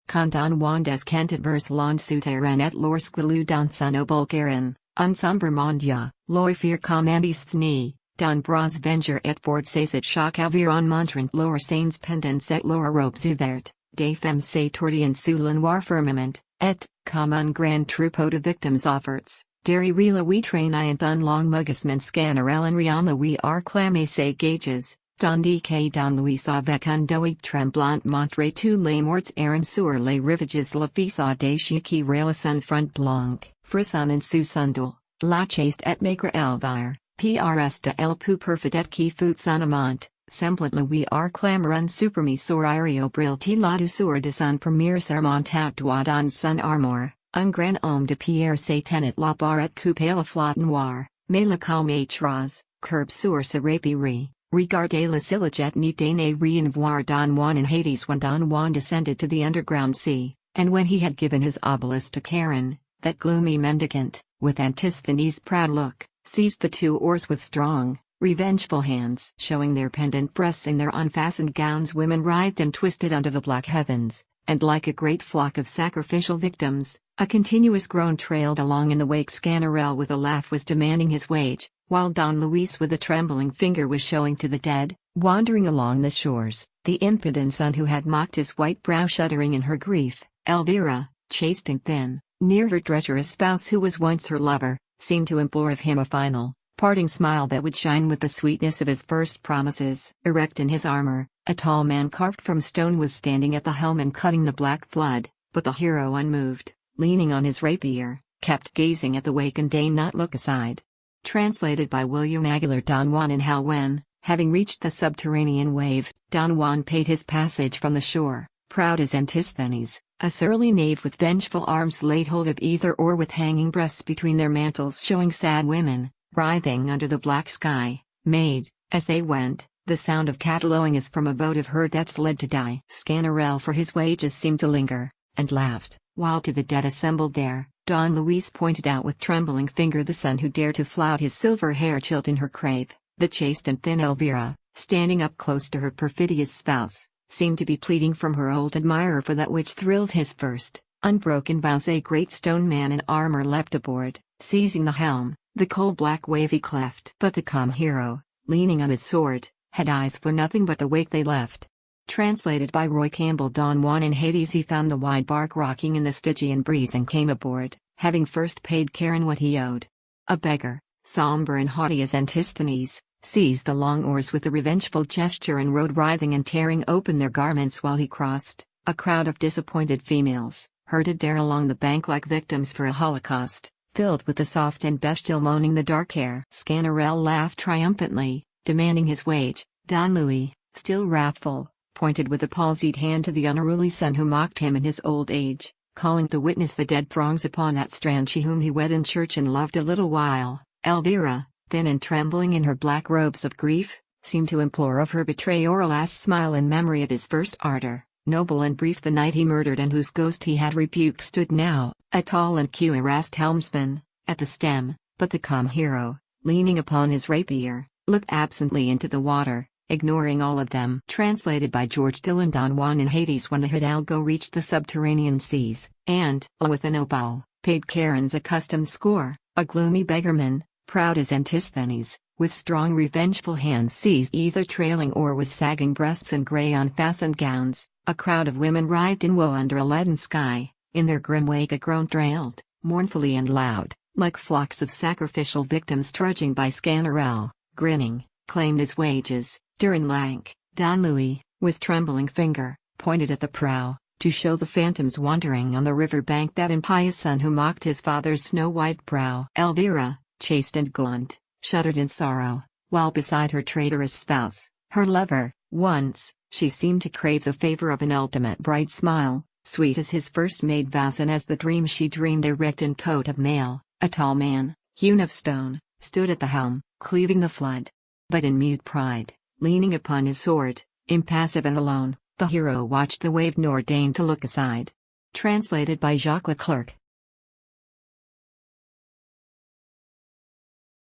Quand Don Juan des vers l'on souterrain et lorsque dans son obulgarin, un sombre mondia, loi fir commandisthni, don bras venger et forces et choc aviron montrant lor sains pendants et lor robes ouvertes, des femmes s'étourdient sous le noir firmament, et, comme un grand troupeau de victimes offerts, derrière la we traînant un long mugissement scannerel en riama we are clamé ses gages, tandis que don Louis avec un doigt tremblant montrait tous les morts errant sur les rivages la fils audacieux qui railait un front blanc, frissonnant sous son dos, la chaste et maigre Elvire, prs de el plus parfait qui fut son amant, semblant Louis are clamorant supermis sur aéreo brilti la douceur de son premier serment doigt dans son armoire. Un grand homme de pierre se tenait la barrette coupée la flotte noire, mais le calme étras, curb sur sa rapirie, regardez la silhouette ni ne rien voir Don Juan in Hades when Don Juan descended to the underground sea, and when he had given his obelisk to Charon, that gloomy mendicant, with Antisthenes' proud look, seized the two oars with strong, revengeful hands. Showing their pendant breasts in their unfastened gowns, women writhed and twisted under the black heavens, and like a great flock of sacrificial victims, a continuous groan trailed along in the wake. Sganarelle with a laugh was demanding his wage, while Don Luis with a trembling finger was showing to the dead, wandering along the shores, the impudent son who had mocked his white brow shuddering in her grief. Elvira, chaste and thin, near her treacherous spouse who was once her lover, seemed to implore of him a final, parting smile that would shine with the sweetness of his first promises. Erect in his armor, a tall man carved from stone was standing at the helm and cutting the black flood, but the hero unmoved, leaning on his rapier, kept gazing at the wake and deigned not look aside. Translated by William Aguilar. Don Juan in hell. When, having reached the subterranean wave, Don Juan paid his passage from the shore, proud as Antisthenes, a surly knave with vengeful arms laid hold of either oar with hanging breasts between their mantles showing sad women, writhing under the black sky, made, as they went, the sound of catlowing as from a votive herd that's led to die. Sganarelle for his wages seemed to linger, and laughed, while to the dead assembled there, Don Luis pointed out with trembling finger the son who dared to flout his silver hair chilled in her crape. The chaste and thin Elvira, standing up close to her perfidious spouse, seemed to be pleading from her old admirer for that which thrilled his first, unbroken vows. A great stone man in armor leapt aboard, seizing the helm, the coal-black wavy cleft. But the calm hero, leaning on his sword, had eyes for nothing but the wake they left. Translated by Roy Campbell. Don Juan in Hades. He found the wide bark rocking in the Stygian breeze and came aboard, having first paid Charon what he owed. A beggar, somber and haughty as Antisthenes, seized the long oars with a revengeful gesture and rowed writhing and tearing open their garments while he crossed. A crowd of disappointed females, herded there along the bank like victims for a holocaust, filled with the soft and bestial moaning the dark air. Sganarelle laughed triumphantly, demanding his wage. Don Louis, still wrathful, pointed with a palsied hand to the unruly son who mocked him in his old age, calling to witness the dead throngs upon that strand she whom he wed in church and loved a little while. Elvira, thin and trembling in her black robes of grief, seemed to implore of her betrayer a last smile in memory of his first ardor. Noble and brief the knight he murdered and whose ghost he had rebuked stood now, a tall and cuirassed helmsman, at the stem, but the calm hero, leaning upon his rapier, looked absently into the water, ignoring all of them. Translated by George Dillon. Don Juan in Hades. When the Hidalgo reached the subterranean seas, and, with an opal, paid Charon's accustomed score, a gloomy beggarman, proud as Antisthenes, with strong revengeful hands seized either trailing oar with sagging breasts and grey unfastened gowns. A crowd of women writhed in woe under a leaden sky, in their grim wake a groan trailed, mournfully and loud, like flocks of sacrificial victims trudging by. Sganarelle, grinning, claimed his wages. Durin lank, Don Louis, with trembling finger, pointed at the prow, to show the phantoms wandering on the river bank that impious son who mocked his father's snow-white brow. Elvira, chaste and gaunt, shuddered in sorrow, while beside her traitorous spouse, her lover, once, she seemed to crave the favor of an ultimate bright smile, sweet as his first made vows and as the dream she dreamed. Erect in coat of mail, a tall man, hewn of stone, stood at the helm, cleaving the flood. But in mute pride, leaning upon his sword, impassive and alone, the hero watched the wave nor deigned to look aside. Translated by Jacques Leclerc.